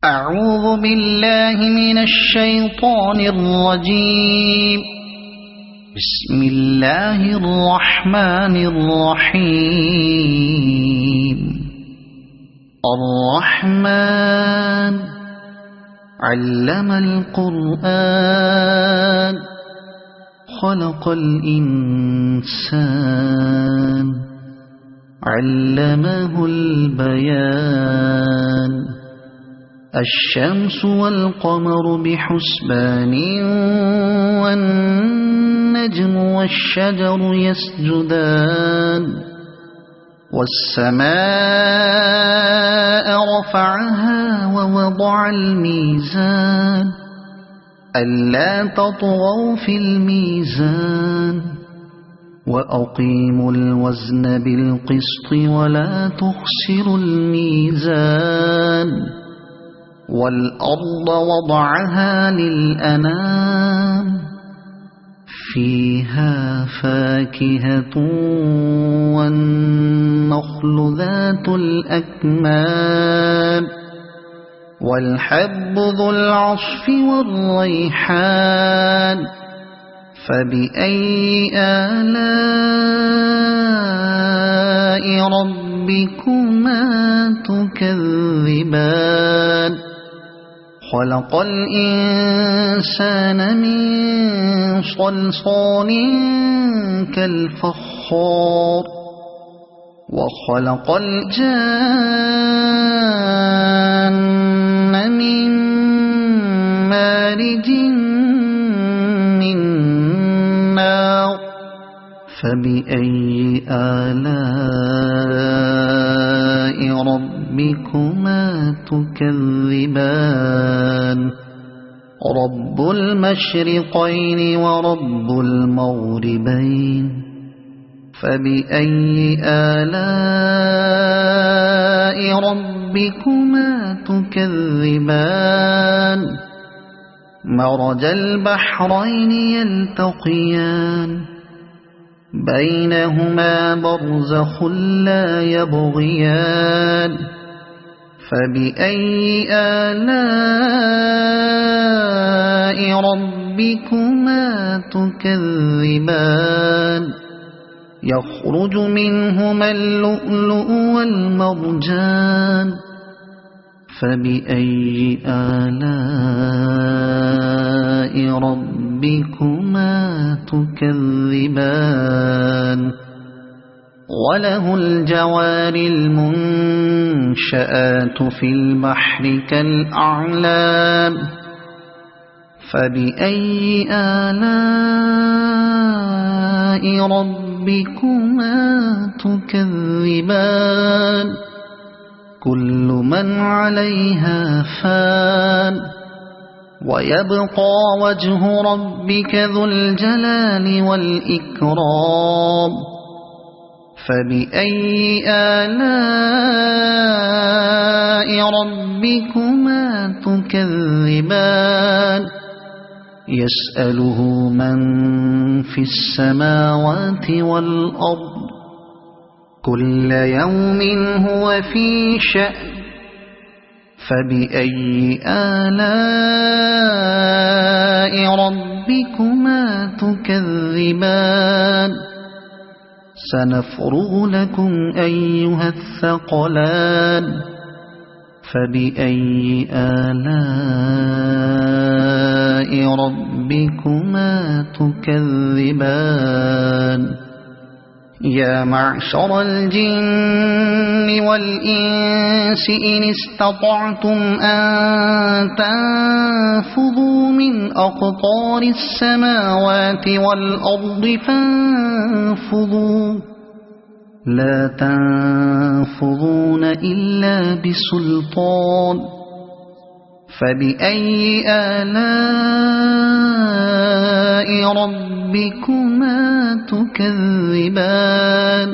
أعوذ بالله من الشيطان الرجيم. بسم الله الرحمن الرحيم. الرحمن علم القرآن خلق الإنسان علمه البيان. الشمس والقمر بحسبان والنجم والشجر يسجدان. والسماء رفعها ووضع الميزان ألا تطغوا في الميزان وأقيموا الوزن بالقسط ولا تخسروا الميزان. والأرض وضعها للأنام فيها فاكهة والنخل ذات الأكمام والحب ذو العصف والريحان. فبأي آلاء ربكما تكذبان. خلق الإنسان من صلصال كالفخار وخلق الجان من مارج من نار. فبأي آلاء ربكما تكذبان. رب المشرقين ورب المغربين. فبأي آلاء ربكما تكذبان. مرج البحرين يلتقيان بينهما برزخ لا يبغيان. فبأي آلاء ربكما تكذبان. يخرج منهما اللؤلؤ والمرجان. فبأي آلاء ربكما تكذبان. وله الجوار المنشآت في البحر كالأعلام. فبأي آلاء ربكما تكذبان. كل من عليها فان ويبقى وجه ربك ذو الجلال والإكرام. فبأي آلاء ربكما تكذبان. يسأله من في السماوات والأرض كل يوم هو في شأن. فبأي آلاء ربكما تكذبان. سنفرغ لكم أيها الثقلان. فبأي آلاء ربكما تكذبان. يا معشر الجن والإنس إن استطعتم أن تنفذوا من أقطار السماوات والأرض فانفذوا لا تنفذون إلا بسلطان. فبأي آلاء ربكما تكذبان.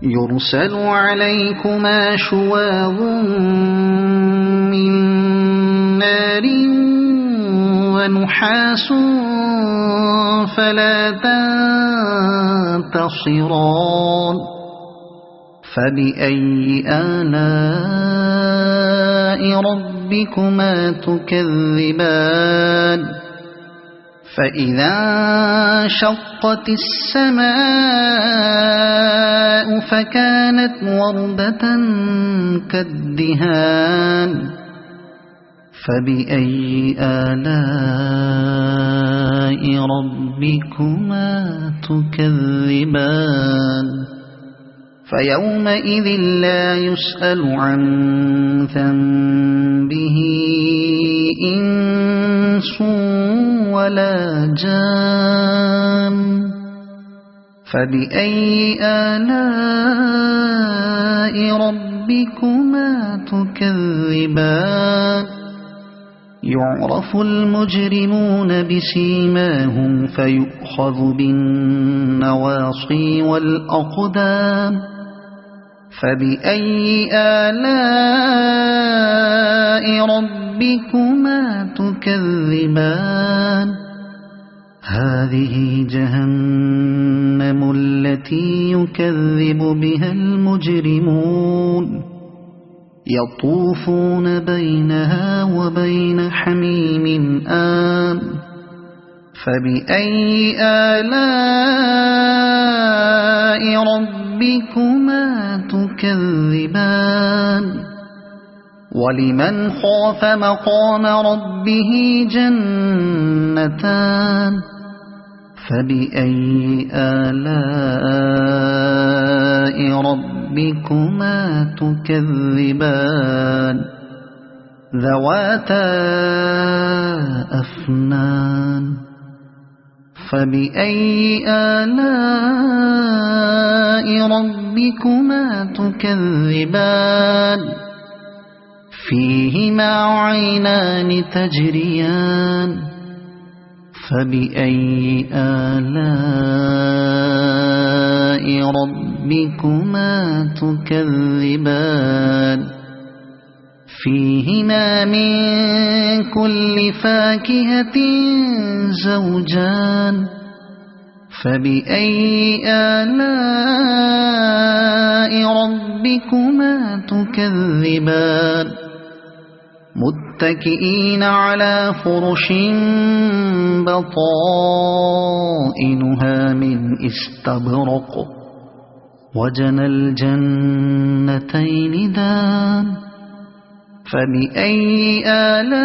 يرسل عليكما شواظ من نار ونحاس فلا تنتصران. فبأي آلاء ربكما تكذبان فإذا انشقت السماء فكانت وردة كالدهان فبأي آلاء ربكما تكذبان فيومئذ لا يسأل عن ذنبه إنس ولا جان فبأي آلاء ربكما تكذبان يعرف المجرمون بسيماهم فيؤخذ بالنواصي والأقدام فبأي آلاء ربكما تكذبان هذه جهنم التي يكذب بها المجرمون يطوفون بينها وبين حميم آن فبأي آلاء ربكما تكذبان ولمن خاف مقام ربه جنتان فبأي آلاء ربكما تكذبان ذواتا أفنان فبأي آلاء ربكما تكذبان فيهما عينان تجريان فبأي آلاء ربكما تكذبان فيهما من كل فاكهة زوجان فبأي آلاء ربكما تكذبان متكئين على فرش بطائنها من استبرق وجنى الجنتين دان فبأي آلاء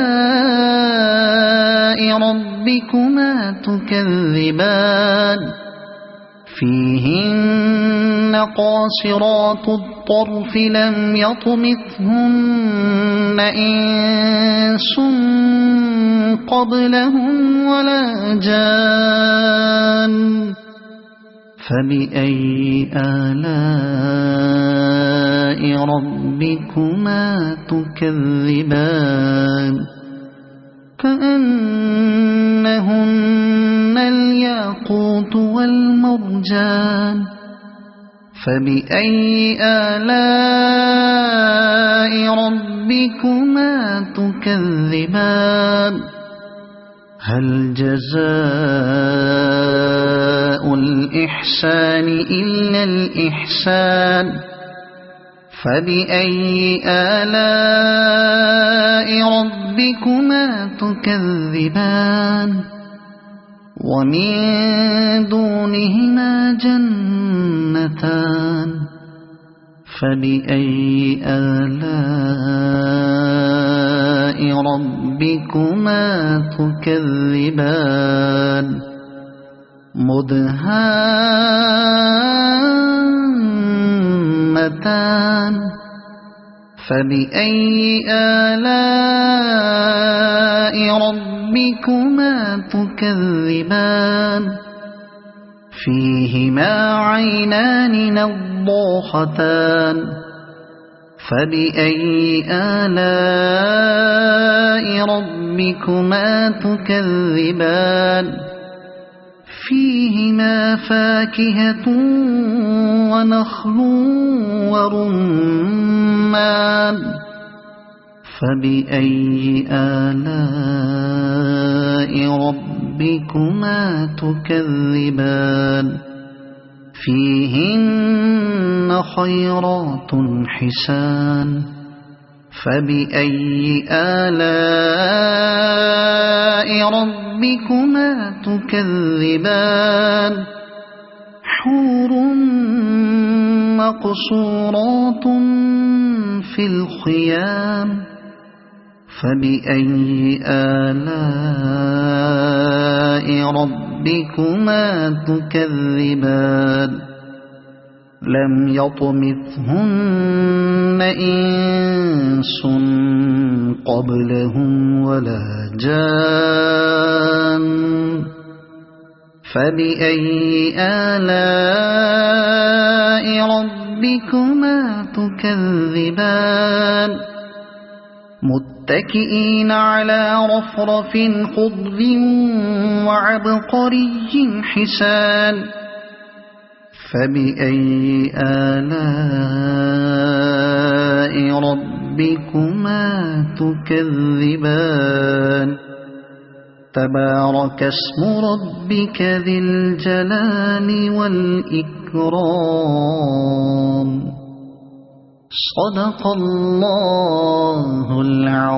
ربكما تكذبان فيهن قاصرات الطرف لم يطمثهن إنس قبلهم ولا جان فبأي آلاء ربكما تكذبان كأنهن الياقوت والمرجان فبأي آلاء ربكما تكذبان هل جزاء الإحسان إلا الإحسان فبأي آلاء ربكما تكذبان ومن دونهما جنتان فبأي آلاء ربكما تكذبان مدهامتان فبأي آلاء ربكما تكذبان فيهما عينان نضاختان فبأي آلاء ربكما تكذبان فيهما فاكهة ونخل ورمان فبأي آلاء ربكما تكذبان فيهن خيرات حسان فبأي آلاء ربكما تكذبان حور مقصورات في الخيام فبأي آلاء ربكما تكذبان لم يطمثهن إنس قبلهم ولا جان فبأي آلاء ربكما تكذبان متكئين على رفرف خضر وعبقري حسان فبأي آلاء ربكما تكذبان تبارك اسم ربك ذي الجلال والإكرام صدق الله العظيم.